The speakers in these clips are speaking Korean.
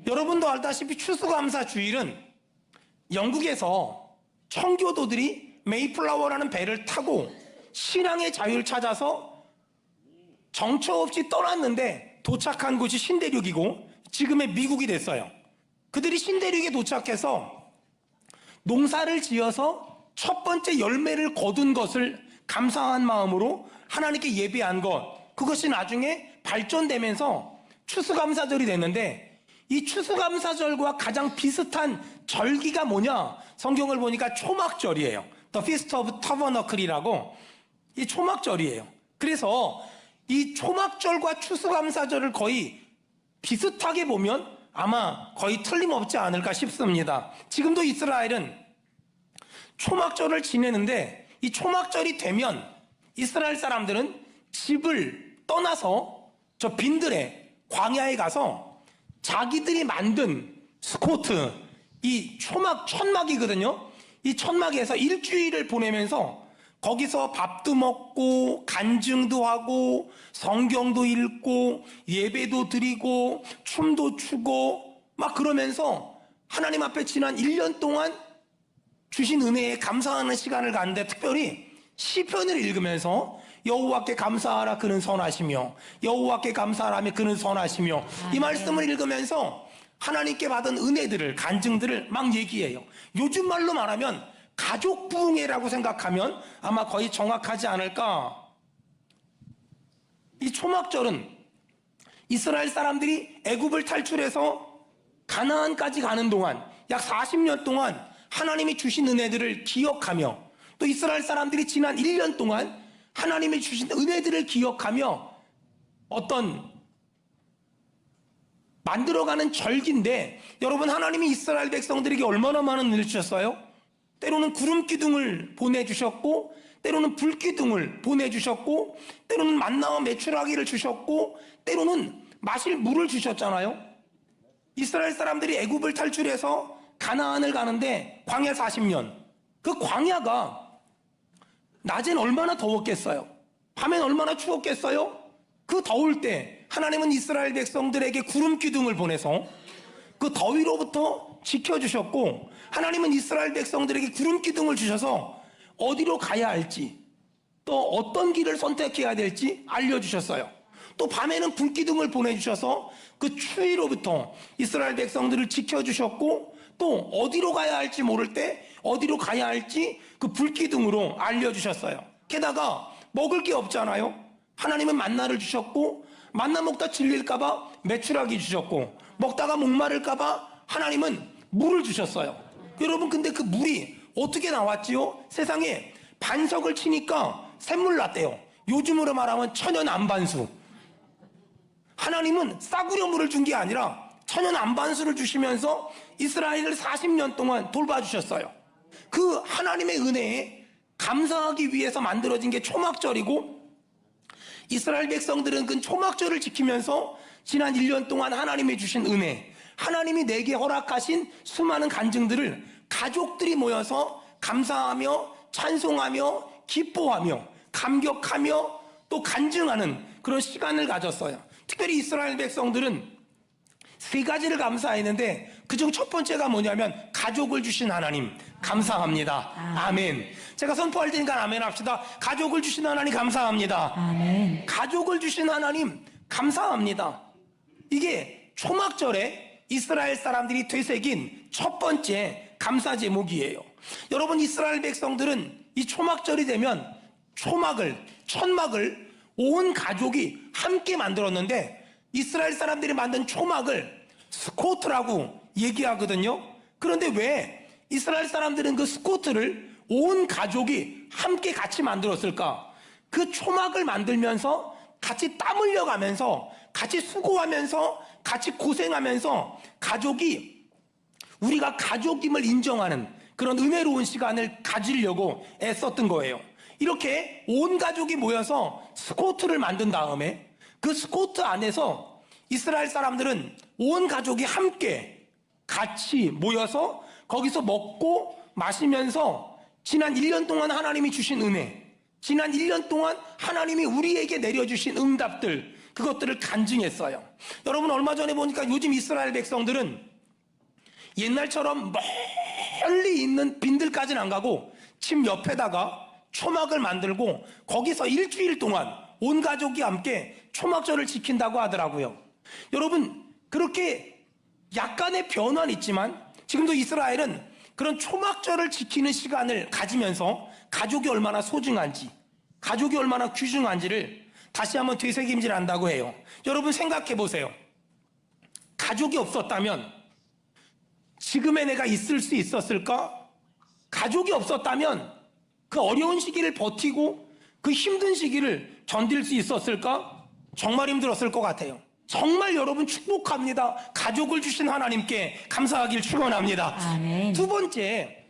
여러분도 알다시피 추수감사 주일은 영국에서 청교도들이 메이플라워라는 배를 타고 신앙의 자유를 찾아서 정처 없이 떠났는데 도착한 곳이 신대륙이고 지금의 미국이 됐어요. 그들이 신대륙에 도착해서 농사를 지어서 첫 번째 열매를 거둔 것을 감사한 마음으로 하나님께 예배한 것, 그것이 나중에 발전되면서 추수감사절이 됐는데, 이 추수감사절과 가장 비슷한 절기가 뭐냐? 성경을 보니까 초막절이에요. The Feast of Tabernacle이라고, 이 초막절이에요. 그래서 이 초막절과 추수감사절을 거의 비슷하게 보면 아마 거의 틀림없지 않을까 싶습니다. 지금도 이스라엘은 초막절을 지내는데, 이 초막절이 되면 이스라엘 사람들은 집을 떠나서 저 빈들에 광야에 가서 자기들이 만든 스코트, 이 천막이거든요. 이 천막에서 일주일을 보내면서 거기서 밥도 먹고 간증도 하고 성경도 읽고 예배도 드리고 춤도 추고 막 그러면서 하나님 앞에 지난 1년 동안 주신 은혜에 감사하는 시간을 갖는데, 특별히 시편을 읽으면서 여호와께 감사하라 그는 선하시며 여호와께 감사하라며 그는 선하시며, 이 말씀을 읽으면서 하나님께 받은 은혜들을, 간증들을 막 얘기해요. 요즘 말로 말하면 가족 부흥회라고 생각하면 아마 거의 정확하지 않을까. 이 초막절은 이스라엘 사람들이 애굽을 탈출해서 가나안까지 가는 동안 약 40년 동안 하나님이 주신 은혜들을 기억하며, 또 이스라엘 사람들이 지난 1년 동안 하나님이 주신 은혜들을 기억하며 어떤 만들어가는 절기인데, 여러분, 하나님이 이스라엘 백성들에게 얼마나 많은 은혜를 주셨어요? 때로는 구름 기둥을 보내주셨고, 때로는 불 기둥을 보내주셨고, 때로는 만나와 메추라기를 주셨고, 때로는 마실 물을 주셨잖아요. 이스라엘 사람들이 애굽을 탈출해서 가나안을 가는데 광야 40년, 그 광야가 낮엔 얼마나 더웠겠어요? 밤엔 얼마나 추웠겠어요? 그 더울 때 하나님은 이스라엘 백성들에게 구름 기둥을 보내서 그 더위로부터 지켜주셨고, 하나님은 이스라엘 백성들에게 구름 기둥을 주셔서 어디로 가야 할지, 또 어떤 길을 선택해야 될지 알려주셨어요. 또 밤에는 불 기둥을 보내주셔서 그 추위로부터 이스라엘 백성들을 지켜주셨고, 또 어디로 가야 할지 모를 때 어디로 가야 할지 그 불기둥으로 알려주셨어요. 게다가 먹을 게 없잖아요. 하나님은 만나를 주셨고, 만나 먹다 질릴까봐 메추라기 주셨고, 먹다가 목마를까봐 하나님은 물을 주셨어요. 여러분, 근데 그 물이 어떻게 나왔지요? 세상에 반석을 치니까 샘물 났대요. 요즘으로 말하면 천연 안반수. 하나님은 싸구려 물을 준 게 아니라 천연 안반수를 주시면서 이스라엘을 40년 동안 돌봐주셨어요. 그 하나님의 은혜에 감사하기 위해서 만들어진 게 초막절이고, 이스라엘 백성들은 그 초막절을 지키면서 지난 1년 동안 하나님이 주신 은혜, 하나님이 내게 허락하신 수많은 간증들을 가족들이 모여서 감사하며 찬송하며 기뻐하며 감격하며 또 간증하는 그런 시간을 가졌어요. 특별히 이스라엘 백성들은 세 가지를 감사했는데, 그중 첫 번째가 뭐냐면 가족을 주신 하나님 감사합니다. 아멘. 제가 선포할 테니까 아멘 합시다. 가족을 주신 하나님 감사합니다. 아멘. 가족을 주신 하나님 감사합니다. 이게 초막절에 이스라엘 사람들이 되새긴 첫 번째 감사 제목이에요. 여러분, 이스라엘 백성들은 이 초막절이 되면 천막을 온 가족이 함께 만들었는데, 이스라엘 사람들이 만든 초막을 스코트라고 얘기하거든요. 그런데 왜 이스라엘 사람들은 그 스코트를 온 가족이 함께 같이 만들었을까? 그 초막을 만들면서 같이 땀 흘려가면서, 같이 수고하면서, 같이 고생하면서 가족이, 우리가 가족임을 인정하는 그런 은혜로운 시간을 가지려고 애썼던 거예요. 이렇게 온 가족이 모여서 스코트를 만든 다음에 그 스코트 안에서 이스라엘 사람들은 온 가족이 함께 같이 모여서 거기서 먹고 마시면서 지난 1년 동안 하나님이 주신 은혜, 지난 1년 동안 하나님이 우리에게 내려주신 응답들, 그것들을 간증했어요. 여러분, 얼마 전에 보니까 요즘 이스라엘 백성들은 옛날처럼 멀리 있는 빈들까지는 안 가고 집 옆에다가 초막을 만들고 거기서 일주일 동안 온 가족이 함께 초막절을 지킨다고 하더라고요. 여러분, 그렇게 약간의 변화는 있지만 지금도 이스라엘은 그런 초막절을 지키는 시간을 가지면서 가족이 얼마나 소중한지, 가족이 얼마나 귀중한지를 다시 한번 되새김질한다고 해요. 여러분, 생각해 보세요. 가족이 없었다면 지금의 내가 있을 수 있었을까? 가족이 없었다면 그 어려운 시기를 버티고 그 힘든 시기를 견딜 수 있었을까? 정말 힘들었을 것 같아요. 정말 여러분 축복합니다. 가족을 주신 하나님께 감사하길 축원합니다. 아멘. 두 번째,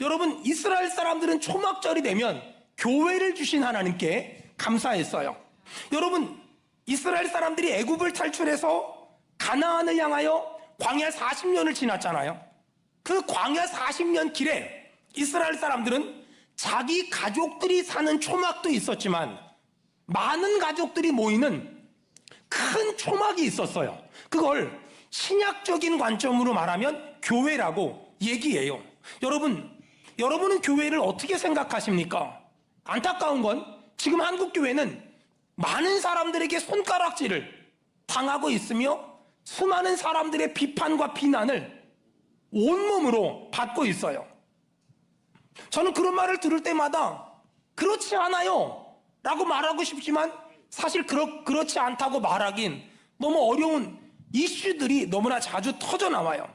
여러분, 이스라엘 사람들은 초막절이 되면 교회를 주신 하나님께 감사했어요. 여러분, 이스라엘 사람들이 애굽을 탈출해서 가나안을 향하여 광야 40년을 지났잖아요. 그 광야 40년 길에 이스라엘 사람들은 자기 가족들이 사는 초막도 있었지만 많은 가족들이 모이는 큰 초막이 있었어요. 그걸 신약적인 관점으로 말하면 교회라고 얘기해요. 여러분은 교회를 어떻게 생각하십니까? 안타까운 건 지금 한국 교회는 많은 사람들에게 손가락질을 당하고 있으며 수많은 사람들의 비판과 비난을 온몸으로 받고 있어요. 저는 그런 말을 들을 때마다 그렇지 않아요 라고 말하고 싶지만 사실 그렇지 않다고 말하긴 너무 어려운 이슈들이 너무나 자주 터져 나와요.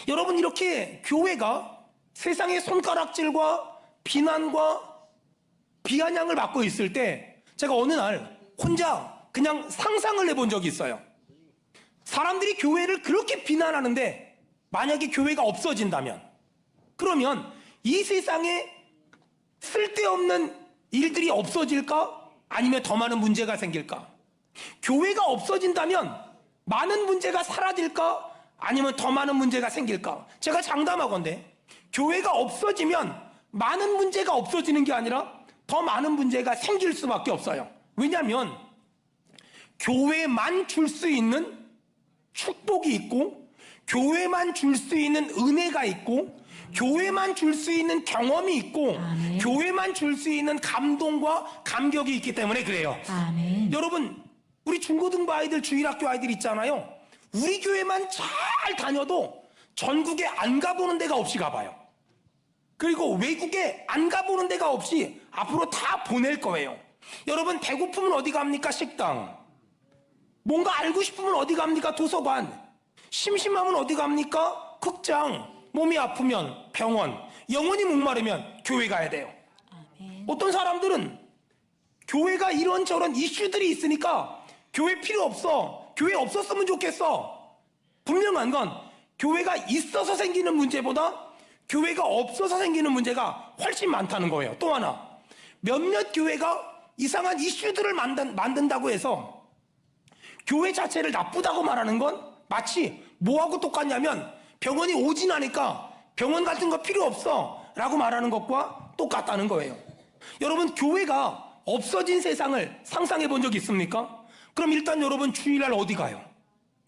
여러분, 이렇게 교회가 세상의 손가락질과 비난과 비아냥을 받고 있을 때 제가 어느 날 혼자 그냥 상상을 해본 적이 있어요. 사람들이 교회를 그렇게 비난하는데 만약에 교회가 없어진다면, 그러면 이 세상에 쓸데없는 일들이 없어질까? 아니면 더 많은 문제가 생길까? 교회가 없어진다면 많은 문제가 사라질까? 아니면 더 많은 문제가 생길까? 제가 장담하건대 교회가 없어지면 많은 문제가 없어지는 게 아니라 더 많은 문제가 생길 수밖에 없어요. 왜냐하면 교회만 줄 수 있는 축복이 있고, 교회만 줄 수 있는 은혜가 있고, 교회만 줄 수 있는 경험이 있고, 아멘. 교회만 줄 수 있는 감동과 감격이 있기 때문에 그래요. 아멘. 여러분, 우리 중고등부 아이들, 주일학교 아이들 있잖아요. 우리 교회만 잘 다녀도 전국에 안 가보는 데가 없이 가봐요. 그리고 외국에 안 가보는 데가 없이 앞으로 다 보낼 거예요. 여러분, 배고프면 어디 갑니까? 식당. 뭔가 알고 싶으면 어디 갑니까? 도서관. 심심하면 어디 갑니까? 극장. 몸이 아프면 병원. 영혼이 목마르면 교회 가야 돼요. 아멘. 어떤 사람들은 교회가 이런저런 이슈들이 있으니까 교회 필요 없어. 교회 없었으면 좋겠어. 분명한 건 교회가 있어서 생기는 문제보다 교회가 없어서 생기는 문제가 훨씬 많다는 거예요. 또 하나, 몇몇 교회가 이상한 이슈들을 만든다고 해서 교회 자체를 나쁘다고 말하는 건 마치 뭐하고 똑같냐면 병원이 오진하니까 병원 같은 거 필요 없어 라고 말하는 것과 똑같다는 거예요. 여러분, 교회가 없어진 세상을 상상해 본 적 있습니까? 그럼 일단 여러분, 주일날 어디 가요?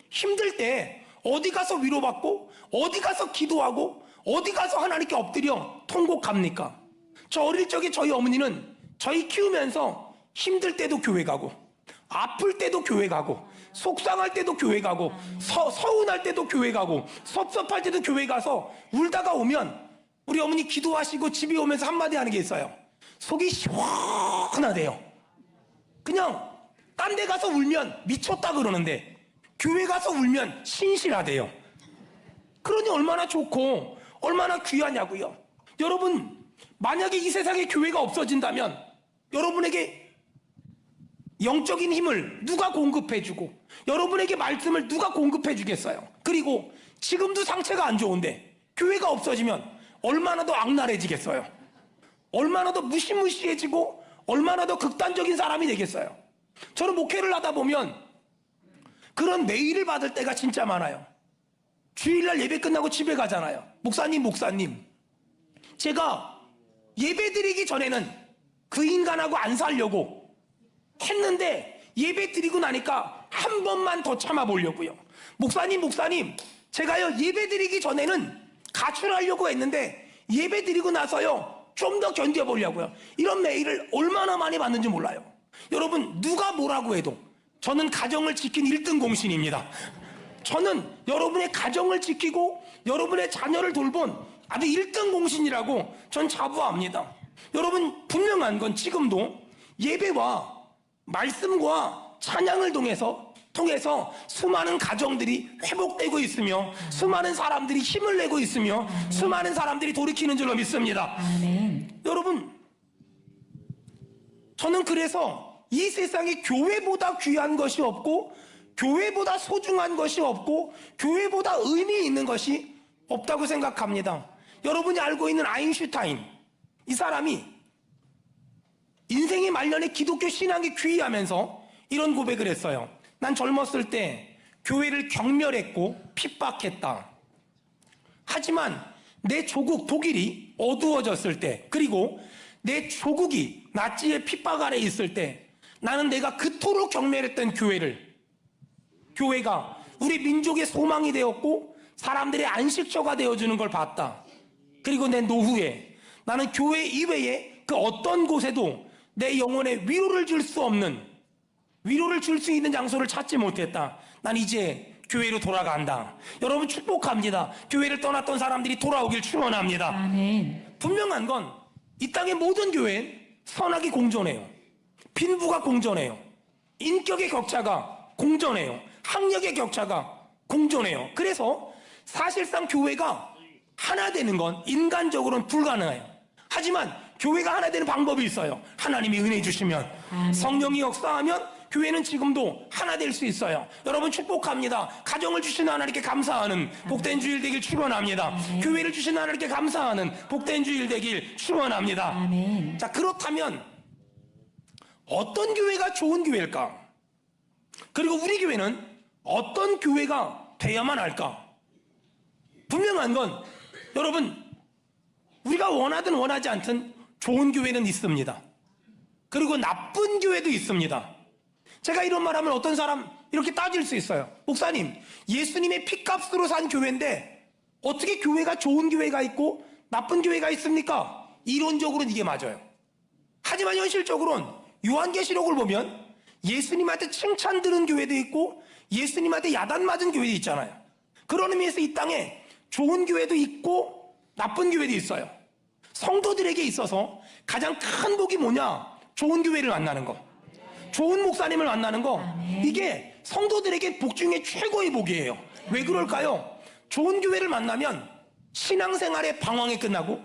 힘들 때 어디 가서 위로받고, 어디 가서 기도하고, 어디 가서 하나님께 엎드려 통곡합니까? 저 어릴 적에 저희 어머니는 저희 키우면서 힘들 때도 교회 가고, 아플 때도 교회 가고, 속상할 때도 교회 가고, 서운할 때도 교회 가고, 섭섭할 때도 교회 가서 울다가 오면 우리 어머니 기도하시고 집에 오면서 한마디 하는 게 있어요. 속이 시원하대요. 그냥 딴 데 가서 울면 미쳤다 그러는데 교회 가서 울면 신실하대요. 그러니 얼마나 좋고 얼마나 귀하냐고요. 여러분, 만약에 이 세상에 교회가 없어진다면 여러분에게 영적인 힘을 누가 공급해주고 여러분에게 말씀을 누가 공급해주겠어요? 그리고 지금도 상태가 안 좋은데 교회가 없어지면 얼마나 더 악랄해지겠어요? 얼마나 더 무시무시해지고 얼마나 더 극단적인 사람이 되겠어요? 저는 목회를 하다 보면 그런 메일을 받을 때가 진짜 많아요. 주일날 예배 끝나고 집에 가잖아요. 목사님, 제가 예배 드리기 전에는 그 인간하고 안 살려고 했는데 예배 드리고 나니까 한 번만 더 참아보려고요. 목사님, 제가요, 예배 드리기 전에는 가출하려고 했는데 예배 드리고 나서요, 좀 더 견뎌보려고요. 이런 메일을 얼마나 많이 받는지 몰라요. 여러분, 누가 뭐라고 해도 저는 가정을 지킨 1등 공신입니다. 저는 여러분의 가정을 지키고 여러분의 자녀를 돌본 아주 1등 공신이라고 전 자부합니다. 여러분, 분명한 건 지금도 예배와 말씀과 찬양을 통해서 수많은 가정들이 회복되고 있으며 수많은 사람들이 힘을 내고 있으며 수많은 사람들이 돌이키는 줄로 믿습니다. 아멘. 여러분, 저는 그래서 이 세상에 교회보다 귀한 것이 없고 교회보다 소중한 것이 없고 교회보다 의미 있는 것이 없다고 생각합니다. 여러분이 알고 있는 아인슈타인, 이 사람이 인생의 말년에 기독교 신앙에 귀의하면서 이런 고백을 했어요. 난 젊었을 때 교회를 경멸했고 핍박했다. 하지만 내 조국 독일이 어두워졌을 때, 그리고 내 조국이 나치의 핍박 아래 있을 때 나는 내가 그토록 경멸했던 교회가 우리 민족의 소망이 되었고 사람들의 안식처가 되어주는 걸 봤다. 그리고 내 노후에 나는 교회 이외에 그 어떤 곳에도 내 영혼에 위로를 줄 수 있는 장소를 찾지 못했다. 난 이제 교회로 돌아간다. 여러분, 축복합니다. 교회를 떠났던 사람들이 돌아오길 축원합니다. 아멘. 분명한 건 이 땅의 모든 교회는 선악이 공존해요. 빈부가 공존해요. 인격의 격차가 공존해요. 학력의 격차가 공존해요. 그래서 사실상 교회가 하나 되는 건 인간적으로는 불가능해요. 하지만 교회가 하나 되는 방법이 있어요. 하나님이 은혜 주시면, 성령이 역사하면 교회는 지금도 하나 될 수 있어요. 여러분, 축복합니다. 가정을 주신 하나님께 감사하는 복된 주일 되길 축원합니다. 교회를 주신 하나님께 감사하는 복된 주일 되길 축원합니다. 아멘. 자, 그렇다면 어떤 교회가 좋은 교회일까? 그리고 우리 교회는 어떤 교회가 돼야만 할까? 분명한 건 여러분, 우리가 원하든 원하지 않든 좋은 교회는 있습니다. 그리고 나쁜 교회도 있습니다. 제가 이런 말 하면 어떤 사람 이렇게 따질 수 있어요. 목사님, 예수님의 피값으로 산 교회인데 어떻게 교회가 좋은 교회가 있고 나쁜 교회가 있습니까? 이론적으로는 이게 맞아요. 하지만 현실적으로는 요한계시록을 보면 예수님한테 칭찬 들은 교회도 있고 예수님한테 야단 맞은 교회도 있잖아요. 그런 의미에서 이 땅에 좋은 교회도 있고 나쁜 교회도 있어요. 성도들에게 있어서 가장 큰 복이 뭐냐? 좋은 교회를 만나는 거, 좋은 목사님을 만나는 거. 이게 성도들에게 복 중에 최고의 복이에요. 왜 그럴까요? 좋은 교회를 만나면 신앙생활의 방황이 끝나고,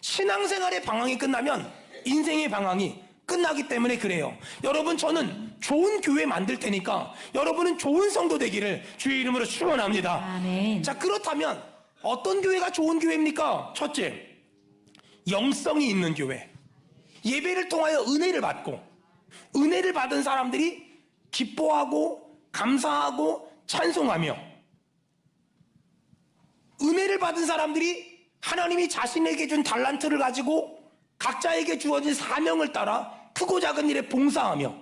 신앙생활의 방황이 끝나면 인생의 방황이 끝나기 때문에 그래요. 여러분, 저는 좋은 교회 만들 테니까 여러분은 좋은 성도 되기를 주의 이름으로 축원합니다. 아멘. 자, 그렇다면 어떤 교회가 좋은 교회입니까? 첫째, 영성이 있는 교회. 예배를 통하여 은혜를 받고, 은혜를 받은 사람들이 기뻐하고 감사하고 찬송하며, 은혜를 받은 사람들이 하나님이 자신에게 준 달란트를 가지고 각자에게 주어진 사명을 따라 크고 작은 일에 봉사하며,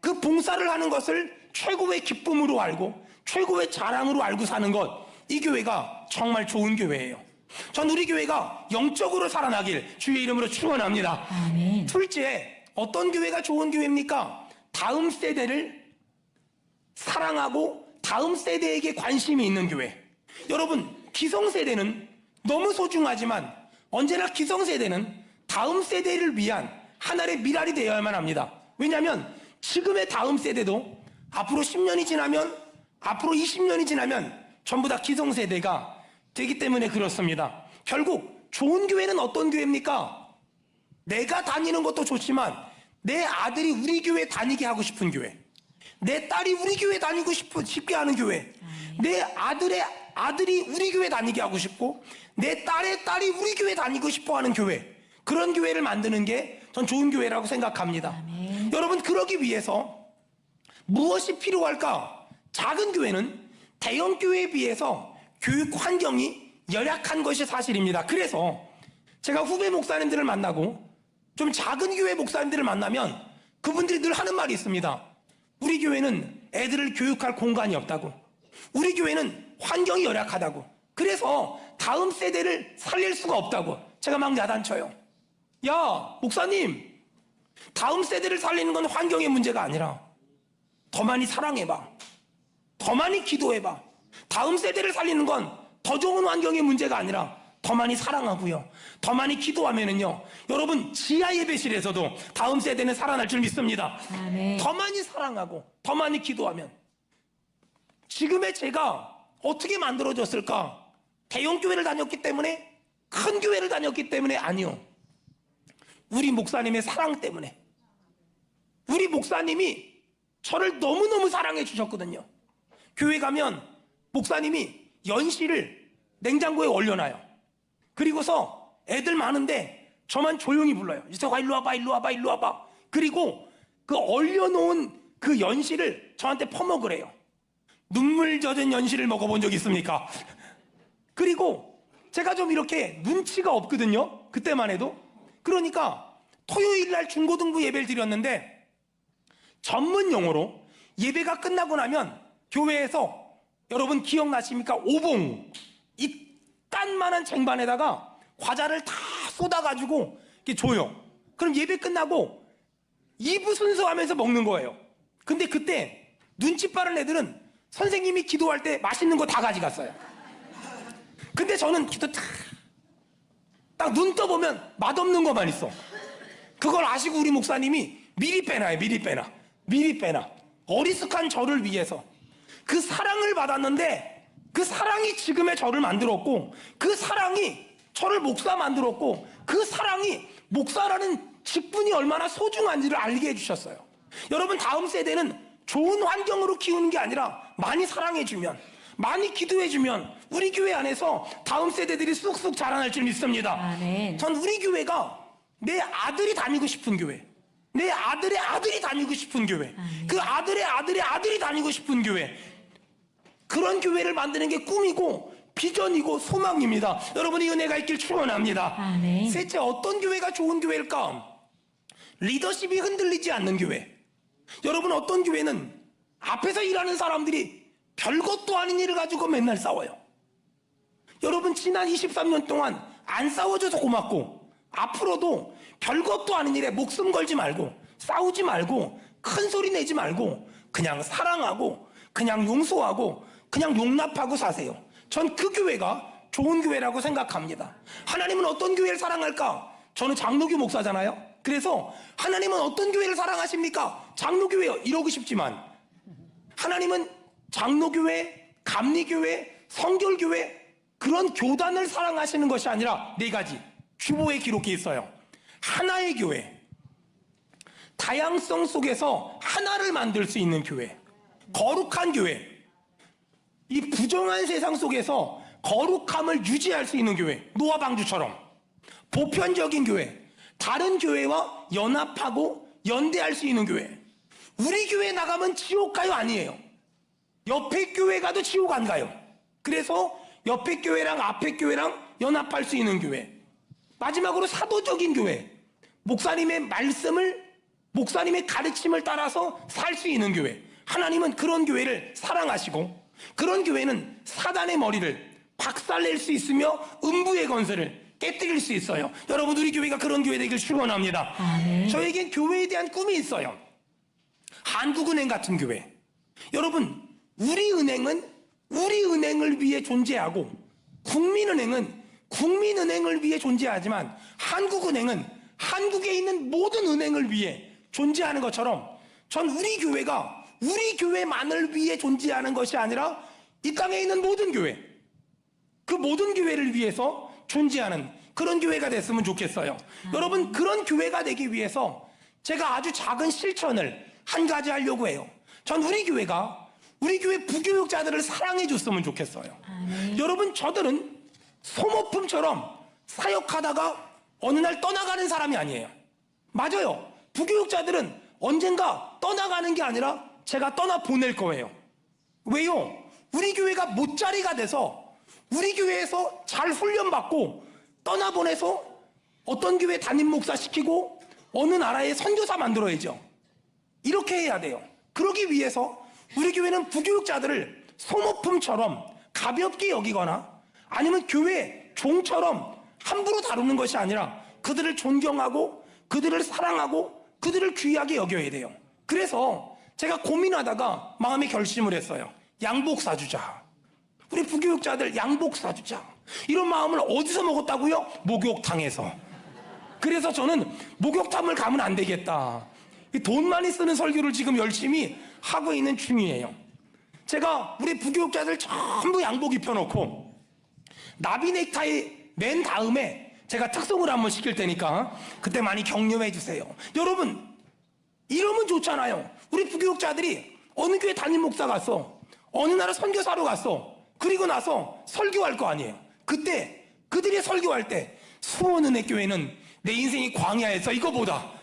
그 봉사를 하는 것을 최고의 기쁨으로 알고 최고의 자랑으로 알고 사는 것, 이 교회가 정말 좋은 교회예요. 전 우리 교회가 영적으로 살아나길 주의 이름으로 축원합니다. 아멘. 둘째, 어떤 교회가 좋은 교회입니까? 다음 세대를 사랑하고 다음 세대에게 관심이 있는 교회. 여러분, 기성세대는 너무 소중하지만 언제나 기성세대는 다음 세대를 위한 하나의 미랄이 되어야만 합니다. 왜냐하면 지금의 다음 세대도 앞으로 10년이 지나면, 앞으로 20년이 지나면 전부 다 기성세대가 되기 때문에 그렇습니다. 결국 좋은 교회는 어떤 교회입니까? 내가 다니는 것도 좋지만 내 아들이 우리 교회 다니게 하고 싶은 교회, 내 딸이 우리 교회 다니고 싶게 하는 교회, 내 아들의 아들이 우리 교회 다니게 하고 싶고 내 딸의 딸이 우리 교회 다니고 싶어 하는 교회, 그런 교회를 만드는 게 전 좋은 교회라고 생각합니다. 아멘. 여러분, 그러기 위해서 무엇이 필요할까? 작은 교회는 대형 교회에 비해서 교육 환경이 열악한 것이 사실입니다. 그래서 제가 후배 목사님들을 만나고 좀 작은 교회 목사님들을 만나면 그분들이 늘 하는 말이 있습니다. 우리 교회는 애들을 교육할 공간이 없다고. 우리 교회는 환경이 열악하다고. 그래서 다음 세대를 살릴 수가 없다고. 제가 막 야단쳐요. 야, 목사님, 다음 세대를 살리는 건 환경의 문제가 아니라 더 많이 사랑해봐. 더 많이 기도해봐. 다음 세대를 살리는 건 더 좋은 환경의 문제가 아니라 더 많이 사랑하고요, 더 많이 기도하면은요, 여러분 지하 예배실에서도 다음 세대는 살아날 줄 믿습니다. 아멘. 더 많이 사랑하고 더 많이 기도하면. 지금의 제가 어떻게 만들어졌을까? 대형 교회를 다녔기 때문에? 큰 교회를 다녔기 때문에? 아니요. 우리 목사님의 사랑 때문에. 우리 목사님이 저를 너무너무 사랑해 주셨거든요. 교회 가면 목사님이 연실을 냉장고에 얼려놔요. 그리고서 애들 많은데 저만 조용히 불러요. 이서가 일로 와봐, 일로 와봐, 일로 와봐. 그리고 그 얼려놓은 그 연실을 저한테 퍼먹으래요. 눈물 젖은 연실을 먹어본 적 있습니까? 그리고 제가 좀 이렇게 눈치가 없거든요, 그때만 해도. 그러니까 토요일 날 중고등부 예배를 드렸는데 전문 용어로 예배가 끝나고 나면 교회에서, 여러분 기억나십니까? 오봉, 이 깐만한 쟁반에다가 과자를 다 쏟아가지고 이렇게 줘요. 그럼 예배 끝나고 2부 순서하면서 먹는 거예요. 근데 그때 눈치 빠른 애들은 선생님이 기도할 때 맛있는 거 다 가져갔어요. 근데 저는 기도 딱 눈 떠보면 맛없는 거만 있어. 그걸 아시고 우리 목사님이 미리 빼놔요. 미리 빼놔. 미리 빼놔. 어리숙한 저를 위해서. 그 사랑을 받았는데 그 사랑이 지금의 저를 만들었고, 그 사랑이 저를 목사 만들었고, 그 사랑이 목사라는 직분이 얼마나 소중한지를 알게 해주셨어요. 여러분, 다음 세대는 좋은 환경으로 키우는 게 아니라 많이 사랑해주면, 많이 기도해주면 우리 교회 안에서 다음 세대들이 쑥쑥 자라날 줄 믿습니다. 아멘. 전 우리 교회가 내 아들이 다니고 싶은 교회, 내 아들의 아들이 다니고 싶은 교회, 그 아들의 아들의 아들이 다니고 싶은 교회, 그런 교회를 만드는 게 꿈이고 비전이고 소망입니다. 여러분이 은혜가 있길 축원합니다. 아멘. 셋째, 어떤 교회가 좋은 교회일까? 리더십이 흔들리지 않는 교회. 여러분, 어떤 교회는 앞에서 일하는 사람들이 별것도 아닌 일을 가지고 맨날 싸워요. 여러분, 지난 23년 동안 안 싸워줘서 고맙고, 앞으로도 별것도 아닌 일에 목숨 걸지 말고, 싸우지 말고, 큰 소리 내지 말고, 그냥 사랑하고, 그냥 용서하고, 그냥 용납하고 사세요. 전 그 교회가 좋은 교회라고 생각합니다. 하나님은 어떤 교회를 사랑할까? 저는 장로교 목사잖아요. 그래서 하나님은 어떤 교회를 사랑하십니까? 장로교회요. 이러고 싶지만 하나님은 장로교회, 감리교회, 성결교회, 그런 교단을 사랑하시는 것이 아니라 4가지 주보에 기록해 있어요. 하나의 교회, 다양성 속에서 하나를 만들 수 있는 교회, 거룩한 교회, 이 부정한 세상 속에서 거룩함을 유지할 수 있는 교회, 노아 방주처럼 보편적인 교회, 다른 교회와 연합하고 연대할 수 있는 교회. 우리 교회 나가면 지옥 가요? 아니에요. 옆에 교회 가도 지옥 안 가요. 그래서 옆에 교회랑 앞에 교회랑 연합할 수 있는 교회. 마지막으로 사도적인 교회, 목사님의 말씀을, 목사님의 가르침을 따라서 살 수 있는 교회. 하나님은 그런 교회를 사랑하시고, 그런 교회는 사단의 머리를 박살낼 수 있으며 음부의 건설을 깨뜨릴 수 있어요. 여러분, 우리 교회가 그런 교회 되길 축원합니다. 저에겐 교회에 대한 꿈이 있어요. 한국은행 같은 교회. 여러분, 우리은행은 우리은행을 위해 존재하고, 국민은행은 국민은행을 위해 존재하지만, 한국은행은 한국에 있는 모든 은행을 위해 존재하는 것처럼, 전 우리 교회가 우리 교회만을 위해 존재하는 것이 아니라 이 땅에 있는 모든 교회, 그 모든 교회를 위해서 존재하는 그런 교회가 됐으면 좋겠어요. 여러분, 그런 교회가 되기 위해서 제가 아주 작은 실천을 한 가지 하려고 해요. 전 우리 교회가 우리 교회 부교육자들을 사랑해 줬으면 좋겠어요. 여러분, 저들은 소모품처럼 사역하다가 어느 날 떠나가는 사람이 아니에요. 맞아요. 부교육자들은 언젠가 떠나가는 게 아니라 제가 떠나 보낼 거예요. 왜요? 우리 교회가 못자리가 돼서 우리 교회에서 잘 훈련받고 떠나보내서 어떤 교회 담임 목사 시키고 어느 나라의 선교사 만들어야죠. 이렇게 해야 돼요. 그러기 위해서 우리 교회는 부교육자들을 소모품처럼 가볍게 여기거나 아니면 교회 종처럼 함부로 다루는 것이 아니라 그들을 존경하고 그들을 사랑하고 그들을 귀하게 여겨야 돼요. 그래서 제가 고민하다가 마음에 결심을 했어요. 양복 사주자. 우리 부교육자들 양복 사주자. 이런 마음을 어디서 먹었다고요? 목욕탕에서. 그래서 저는 목욕탕을 가면 안 되겠다. 돈 많이 쓰는 설교를 지금 열심히 하고 있는 중이에요. 제가 우리 부교육자들 전부 양복 입혀놓고 나비 넥타이 맨 다음에 제가 특송을 한번 시킬 테니까 그때 많이 격려해 주세요. 여러분, 이러면 좋잖아요. 우리 부교육자들이 어느 교회 담임 목사 갔어, 어느 나라 선교사로 갔어, 그리고 나서 설교할 거 아니에요. 그때 그들이 설교할 때 수원은혜교회는 내 인생이 광야에서 이거보다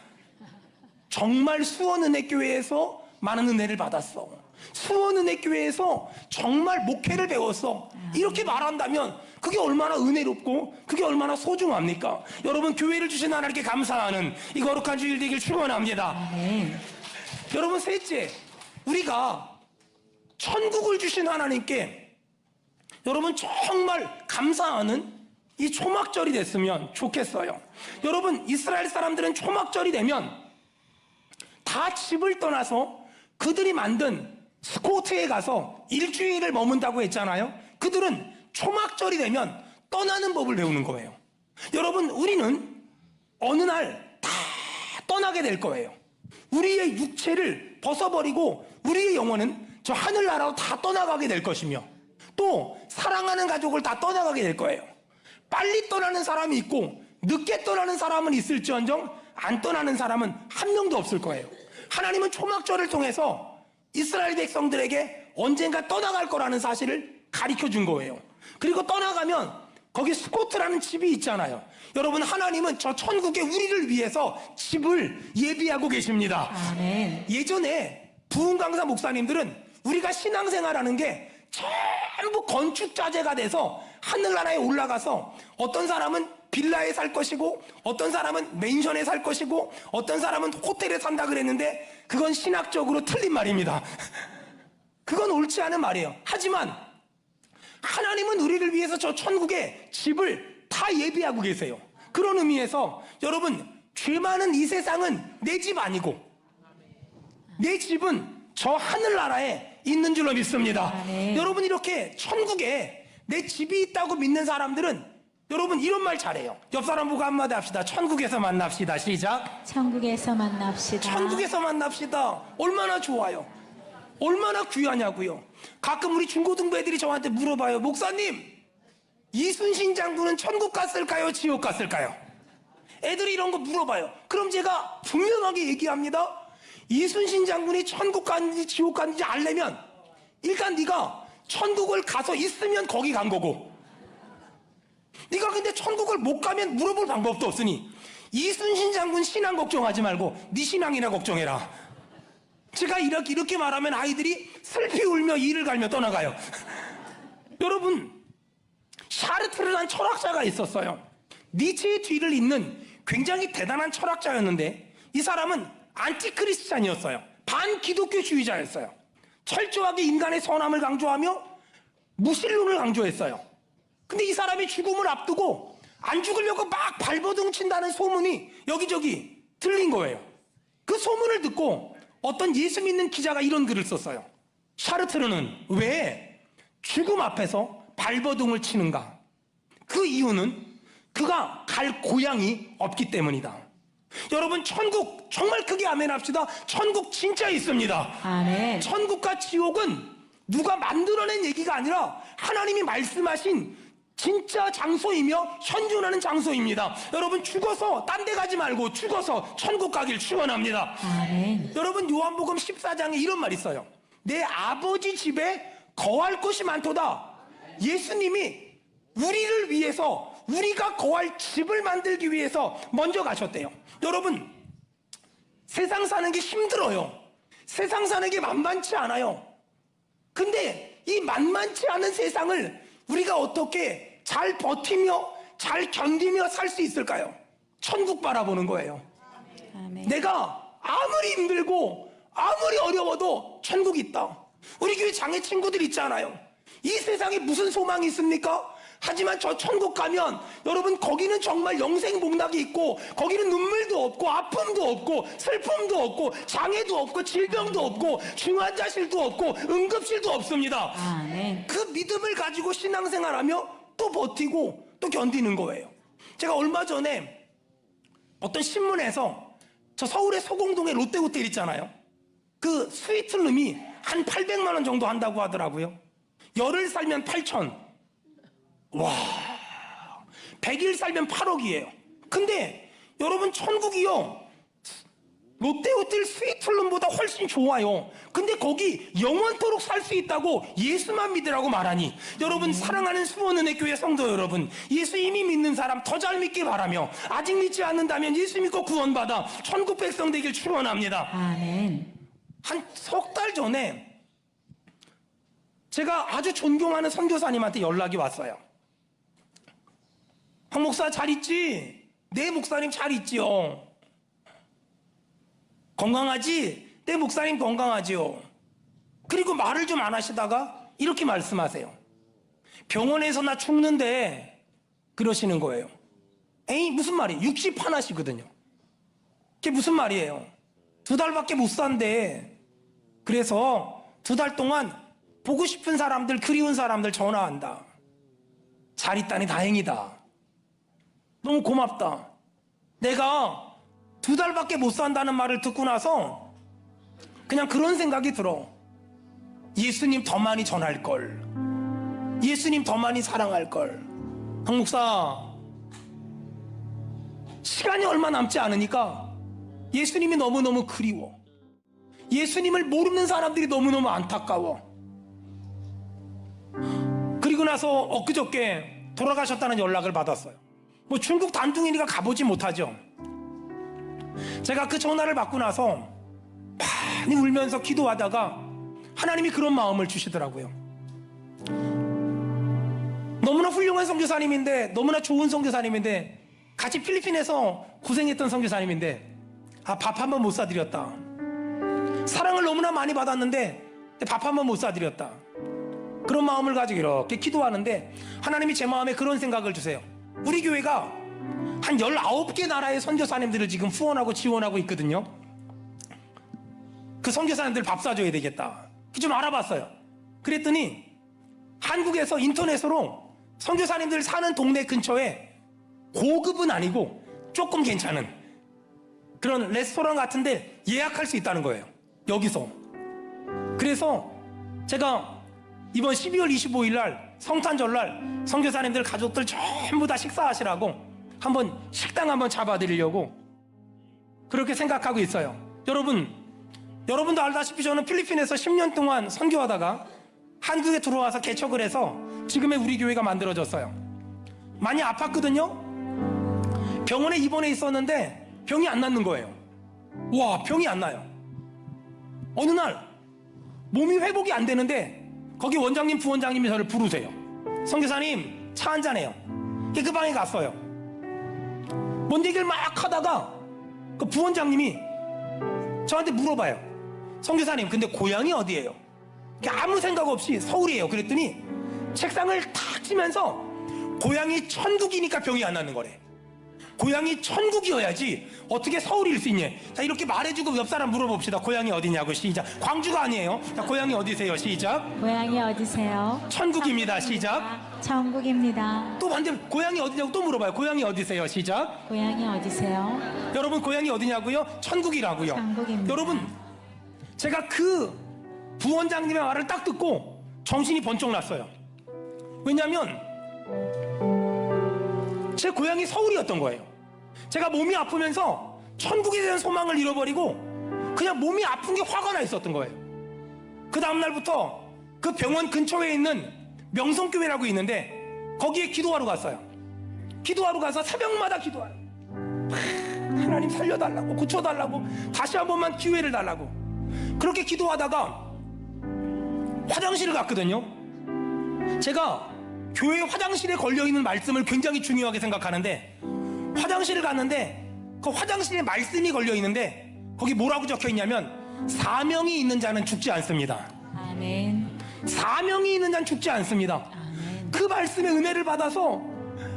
정말 수원은혜교회에서 많은 은혜를 받았어, 수원은혜교회에서 정말 목회를 배웠어, 이렇게 말한다면 그게 얼마나 은혜롭고 그게 얼마나 소중합니까? 여러분, 교회를 주신 하나님께 감사하는 이 거룩한 주일 되길 축원합니다. 여러분, 셋째, 우리가 천국을 주신 하나님께 여러분 정말 감사하는 이 초막절이 됐으면 좋겠어요. 여러분, 이스라엘 사람들은 초막절이 되면 다 집을 떠나서 그들이 만든 스코트에 가서 일주일을 머문다고 했잖아요. 그들은 초막절이 되면 떠나는 법을 배우는 거예요. 여러분, 우리는 어느 날 다 떠나게 될 거예요. 우리의 육체를 벗어버리고 우리의 영혼은 저 하늘나라로 다 떠나가게 될 것이며 또 사랑하는 가족을 다 떠나가게 될 거예요. 빨리 떠나는 사람이 있고 늦게 떠나는 사람은 있을지언정 안 떠나는 사람은 한 명도 없을 거예요. 하나님은 초막절을 통해서 이스라엘 백성들에게 언젠가 떠나갈 거라는 사실을 가르쳐 준 거예요. 그리고 떠나가면 거기 스코트라는 집이 있잖아요. 여러분, 하나님은 저 천국에 우리를 위해서 집을 예비하고 계십니다. 아멘. 예전에 부흥강사 목사님들은 우리가 신앙생활하는 게 전부 건축자재가 돼서 하늘나라에 올라가서 어떤 사람은 빌라에 살 것이고 어떤 사람은 맨션에 살 것이고 어떤 사람은 호텔에 산다 그랬는데 그건 신학적으로 틀린 말입니다. 그건 옳지 않은 말이에요. 하지만 하나님은 우리를 위해서 저 천국에 집을 다 예비하고 계세요. 그런 의미에서 여러분, 죄 많은 이 세상은 내 집 아니고 내 집은 저 하늘나라에 있는 줄로 믿습니다. 여러분, 이렇게 천국에 내 집이 있다고 믿는 사람들은 여러분 이런 말 잘해요. 옆 사람 보고 한마디 합시다. 천국에서 만납시다. 시작. 천국에서 만납시다. 천국에서 만납시다. 얼마나 좋아요. 얼마나 귀하냐고요. 가끔 우리 중고등부 애들이 저한테 물어봐요. 목사님, 이순신 장군은 천국 갔을까요? 지옥 갔을까요? 애들이 이런 거 물어봐요. 그럼 제가 분명하게 얘기합니다. 이순신 장군이 천국 갔는지 지옥 갔는지 알려면 일단 네가 천국을 가서 있으면 거기 간 거고, 네가 근데 천국을 못 가면 물어볼 방법도 없으니 이순신 장군 신앙 걱정하지 말고 네 신앙이나 걱정해라. 제가 이렇게 말하면 아이들이 슬피 울며 이를 갈며 떠나가요. 여러분, 샤르트르라는 철학자가 있었어요. 니체의 뒤를 잇는 굉장히 대단한 철학자였는데 이 사람은 안티크리스찬이었어요. 반기독교주의자였어요. 철저하게 인간의 선함을 강조하며 무신론을 강조했어요. 근데 이 사람이 죽음을 앞두고 안 죽으려고 막 발버둥 친다는 소문이 여기저기 들린 거예요. 그 소문을 듣고 어떤 예수 믿는 기자가 이런 글을 썼어요. 샤르트르는 왜 죽음 앞에서 발버둥을 치는가? 그 이유는 그가 갈 고향이 없기 때문이다. 여러분, 천국 정말 크게 아멘 합시다. 천국 진짜 있습니다. 아멘. 천국과 지옥은 누가 만들어낸 얘기가 아니라 하나님이 말씀하신 진짜 장소이며 현존하는 장소입니다. 여러분, 죽어서 딴 데 가지 말고 죽어서 천국 가길 축원합니다. 아멘. 여러분, 요한복음 14장에 이런 말이 있어요. 내 아버지 집에 거할 곳이 많도다. 예수님이 우리를 위해서, 우리가 거할 집을 만들기 위해서 먼저 가셨대요. 여러분, 세상 사는 게 힘들어요. 세상 사는 게 만만치 않아요. 근데 이 만만치 않은 세상을 우리가 어떻게 잘 버티며 잘 견디며 살 수 있을까요? 천국 바라보는 거예요. 아멘. 내가 아무리 힘들고 아무리 어려워도 천국이 있다. 우리 교회 장애 친구들 있잖아요. 이 세상에 무슨 소망이 있습니까? 하지만 저 천국 가면 여러분 거기는 정말 영생 복락이 있고 거기는 눈물도 없고 아픔도 없고 슬픔도 없고 장애도 없고 질병도 없고 중환자실도 없고 응급실도 없습니다. 아멘. 그 믿음을 가지고 신앙생활하며 또 버티고 또 견디는 거예요. 제가 얼마 전에 어떤 신문에서 저 서울의 서공동에 롯데호텔 있잖아요. 그 스위트룸이 한 800만 원 정도 한다고 하더라고요. 열흘 살면 8천. 와, 100일 살면 8억이에요. 근데 여러분 천국이요, 롯데호텔 스위트룸보다 훨씬 좋아요. 근데 거기 영원토록 살 수 있다고 예수만 믿으라고 말하니 여러분 사랑하는 수원은혜교회 성도 여러분, 예수 이미 믿는 사람 더 잘 믿길 바라며 아직 믿지 않는다면 예수 믿고 구원받아 천국 백성 되길 축원합니다. 아멘. 한 석 달 전에 제가 아주 존경하는 선교사님한테 연락이 왔어요. 황 목사 잘 있지? 네 목사님 잘 있지요. 건강하지? 네 목사님 건강하지요. 그리고 말을 좀 안 하시다가 이렇게 말씀하세요. 병원에서 나 죽는데 그러시는 거예요. 에이 무슨 말이에요? 60 하나시거든요. 그게 무슨 말이에요? 2달밖에 못 산대. 그래서 2달 동안 보고 싶은 사람들, 그리운 사람들 전화한다. 잘 있다니 다행이다. 너무 고맙다. 내가 2달밖에 못 산다는 말을 듣고 나서 그냥 그런 생각이 들어. 예수님 더 많이 전할 걸. 예수님 더 많이 사랑할 걸. 황 목사, 시간이 얼마 남지 않으니까 예수님이 너무너무 그리워. 예수님을 모르는 사람들이 너무너무 안타까워. 그리고 나서 엊그저께 돌아가셨다는 연락을 받았어요. 뭐 중국 단둥이니까 가보지 못하죠. 제가 그 전화를 받고 나서 많이 울면서 기도하다가 하나님이 그런 마음을 주시더라고요. 너무나 훌륭한 선교사님인데, 너무나 좋은 선교사님인데, 같이 필리핀에서 고생했던 선교사님인데 밥 한 번 못 사드렸다. 사랑을 너무나 많이 받았는데 밥 한 번 못 사드렸다. 그런 마음을 가지고 이렇게 기도하는데 하나님이 제 마음에 그런 생각을 주세요. 우리 교회가 한 19개 나라의 선교사님들을 지금 후원하고 지원하고 있거든요. 그 선교사님들 밥 사줘야 되겠다. 좀 알아봤어요. 그랬더니 한국에서 인터넷으로 선교사님들 사는 동네 근처에 고급은 아니고 조금 괜찮은 그런 레스토랑 같은데 예약할 수 있다는 거예요. 여기서. 그래서 제가 이번 12월 25일 날 성탄절날 선교사님들 가족들 전부 다 식사하시라고 한번 식당 한번 잡아드리려고 그렇게 생각하고 있어요. 여러분도 알다시피 저는 필리핀에서 10년 동안 선교하다가 한국에 들어와서 개척을 해서 지금의 우리 교회가 만들어졌어요. 많이 아팠거든요. 병원에 입원해 있었는데 병이 안 낫는 거예요. 와, 병이 안 나요. 어느 날 몸이 회복이 안 되는데 거기 원장님, 부원장님이 저를 부르세요. 선교사님, 차 한잔해요. 그 방에 갔어요. 뭔 얘기를 막 하다가 그 부원장님이 저한테 물어봐요. 선교사님, 근데 고향이 어디예요? 아무 생각 없이 서울이에요. 그랬더니 책상을 탁 치면서 고향이 천국이니까 병이 안 나는 거래. 고향이 천국이어야지 어떻게 서울일 수 있냐. 자, 이렇게 말해주고 옆 사람 물어봅시다. 고향이 어디냐고. 시작. 광주가 아니에요. 자, 고향이 어디세요? 시작. 고향이 어디세요? 천국입니다. 시작. 천국입니다. 또 반대로 고향이 어디냐고 또 물어봐요. 고향이 어디세요? 시작. 고향이 어디세요? 여러분 고향이 어디냐고요? 천국이라고요. 천국입니다. 여러분, 제가 그 부원장님의 말을 딱 듣고 정신이 번쩍 났어요. 왜냐하면 제 고향이 서울이었던 거예요. 제가 몸이 아프면서 천국에 대한 소망을 잃어버리고 그냥 몸이 아픈 게 화가 나 있었던 거예요. 그 다음날부터 그 병원 근처에 있는 명성교회라고 있는데 거기에 기도하러 갔어요. 기도하러 가서 새벽마다 기도하러, 하나님 살려달라고, 고쳐달라고, 다시 한 번만 기회를 달라고 그렇게 기도하다가 화장실을 갔거든요. 제가 교회 화장실에 걸려있는 말씀을 굉장히 중요하게 생각하는데 화장실을 갔는데 그 화장실에 말씀이 걸려있는데 거기 뭐라고 적혀있냐면 사명이 있는 자는 죽지 않습니다. 아멘. 사명이 있는 자는 죽지 않습니다. 아멘. 그 말씀의 은혜를 받아서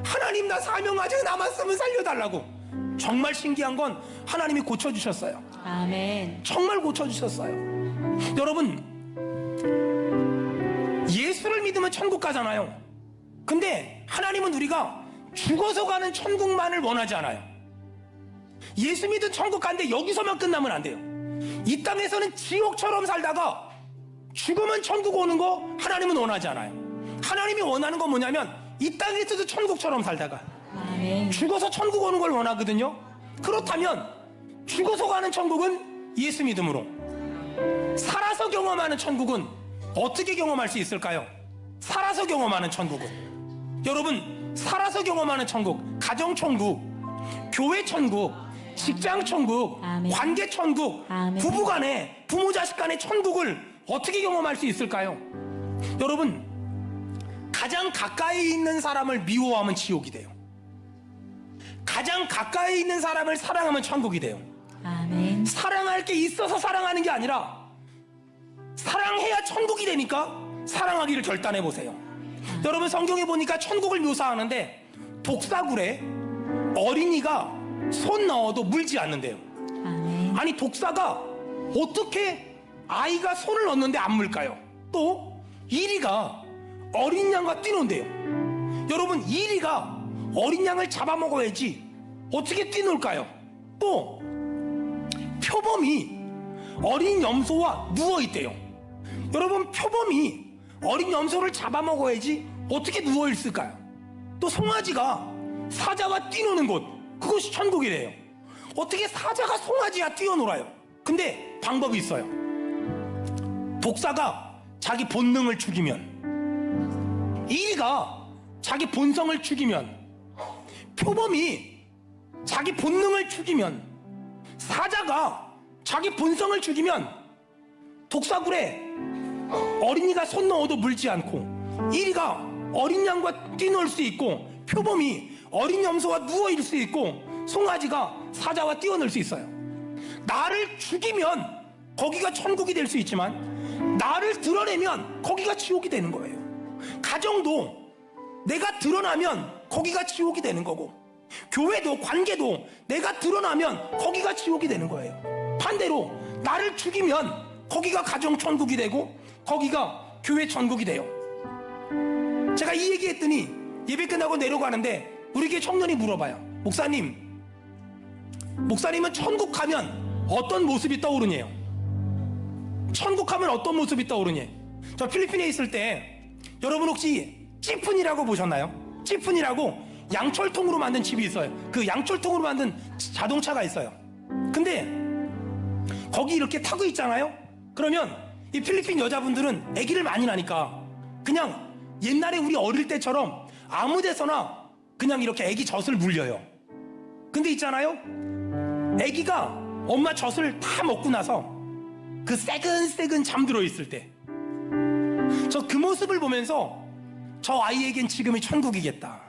하나님 나 사명 아직 남았으면 살려달라고. 정말 신기한 건 하나님이 고쳐주셨어요. 아멘. 정말 고쳐주셨어요. 여러분, 예수를 믿으면 천국 가잖아요. 근데 하나님은 우리가 죽어서 가는 천국만을 원하지 않아요. 예수 믿은 천국 가는데 여기서만 끝나면 안 돼요. 이 땅에서는 지옥처럼 살다가 죽으면 천국 오는 거 하나님은 원하지 않아요. 하나님이 원하는 건 뭐냐면 이 땅에서도 천국처럼 살다가 아멘. 죽어서 천국 오는 걸 원하거든요. 그렇다면 죽어서 가는 천국은 예수 믿음으로, 살아서 경험하는 천국은 어떻게 경험할 수 있을까요? 살아서 경험하는 천국은, 여러분, 살아서 경험하는 천국, 가정 천국, 교회 천국, 직장 천국, 아멘. 관계 천국, 아멘. 부부 간에, 부모 자식 간의 천국을 어떻게 경험할 수 있을까요? 여러분, 가장 가까이 있는 사람을 미워하면 지옥이 돼요. 가장 가까이 있는 사람을 사랑하면 천국이 돼요. 아멘. 사랑할 게 있어서 사랑하는 게 아니라 사랑해야 천국이 되니까 사랑하기를 결단해 보세요. 여러분, 성경에 보니까 천국을 묘사하는데 독사굴에 어린이가 손 넣어도 물지 않는데요. 아멘. 아니, 독사가 어떻게 아이가 손을 넣는데 안 물까요? 또 이리가 어린 양과 뛰논대요. 여러분, 이리가 어린 양을 잡아먹어야지 어떻게 뛰놀까요? 또 표범이 어린 염소와 누워있대요. 여러분, 표범이 어린 염소를 잡아먹어야지 어떻게 누워있을까요? 또 송아지가 사자와 뛰노는 곳, 그것이 천국이래요. 어떻게 사자가 송아지와 뛰어놀아요? 근데 방법이 있어요. 독사가 자기 본능을 죽이면, 이리가 자기 본성을 죽이면, 표범이 자기 본능을 죽이면, 사자가 자기 본성을 죽이면 독사굴에 어린이가 손 넣어도 물지 않고, 이리가 어린 양과 뛰놀 수 있고, 표범이 어린 염소와 누워있을 수 있고, 송아지가 사자와 뛰어놀 수 있어요. 나를 죽이면 거기가 천국이 될 수 있지만 나를 드러내면 거기가 지옥이 되는 거예요. 가정도 내가 드러나면 거기가 지옥이 되는 거고, 교회도, 관계도 내가 드러나면 거기가 지옥이 되는 거예요. 반대로 나를 죽이면 거기가 가정 천국이 되고 거기가 교회 천국이 돼요. 제가 이 얘기했더니 예배 끝나고 내려가는데 우리 교회 청년이 물어봐요. 목사님은 천국 가면 어떤 모습이 떠오르냐요? 천국 가면 어떤 모습이 떠오르냐요? 저 필리핀에 있을 때 여러분 혹시 찌푼이라고 보셨나요? 찌푼이라고 양철통으로 만든 집이 있어요. 그 양철통으로 만든 자동차가 있어요. 근데 거기 이렇게 타고 있잖아요. 그러면 이 필리핀 여자분들은 아기를 많이 낳으니까 그냥 옛날에 우리 어릴 때처럼 아무 데서나 그냥 이렇게 아기 젖을 물려요. 근데 있잖아요, 아기가 엄마 젖을 다 먹고 나서 그 새근새근 잠들어 있을 때, 저 그 모습을 보면서 저 아이에겐 지금이 천국이겠다.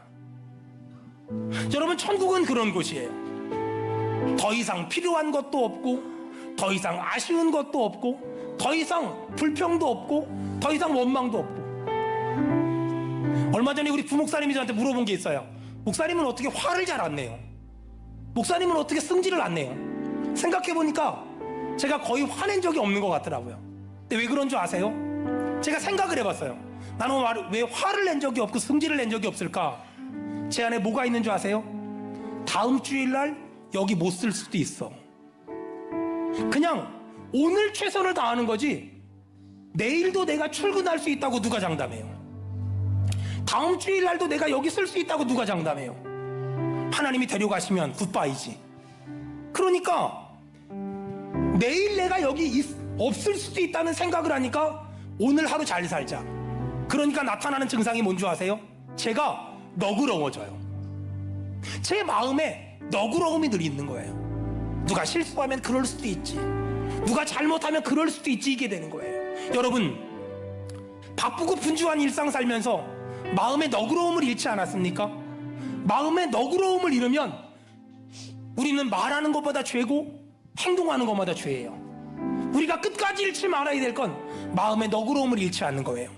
여러분, 천국은 그런 곳이에요. 더 이상 필요한 것도 없고, 더 이상 아쉬운 것도 없고, 더 이상 불평도 없고, 더 이상 원망도 없고. 얼마 전에 우리 부목사님이 저한테 물어본 게 있어요. 목사님은 어떻게 화를 잘 안 내요? 목사님은 어떻게 승질을 안 내요? 생각해보니까 제가 거의 화낸 적이 없는 것 같더라고요. 근데 왜 그런 줄 아세요? 제가 생각을 해봤어요. 나는 왜 화를 낸 적이 없고 승질을 낸 적이 없을까? 제 안에 뭐가 있는 줄 아세요? 다음 주일날 여기 못 쓸 수도 있어. 그냥 오늘 최선을 다하는 거지 내일도 내가 출근할 수 있다고 누가 장담해요? 다음 주일날도 내가 여기 쓸 수 있다고 누가 장담해요? 하나님이 데려가시면 굿바이지. 그러니까 내일 내가 여기 없을 수도 있다는 생각을 하니까 오늘 하루 잘 살자. 그러니까 나타나는 증상이 뭔 줄 아세요? 제가 너그러워져요. 제 마음에 너그러움이 늘 있는 거예요. 누가 실수하면 그럴 수도 있지, 누가 잘못하면 그럴 수도 있지, 이게 되는 거예요. 여러분, 바쁘고 분주한 일상 살면서 마음의 너그러움을 잃지 않았습니까? 마음의 너그러움을 잃으면 우리는 말하는 것보다 죄고 행동하는 것마다 죄예요. 우리가 끝까지 잃지 말아야 될 건 마음의 너그러움을 잃지 않는 거예요.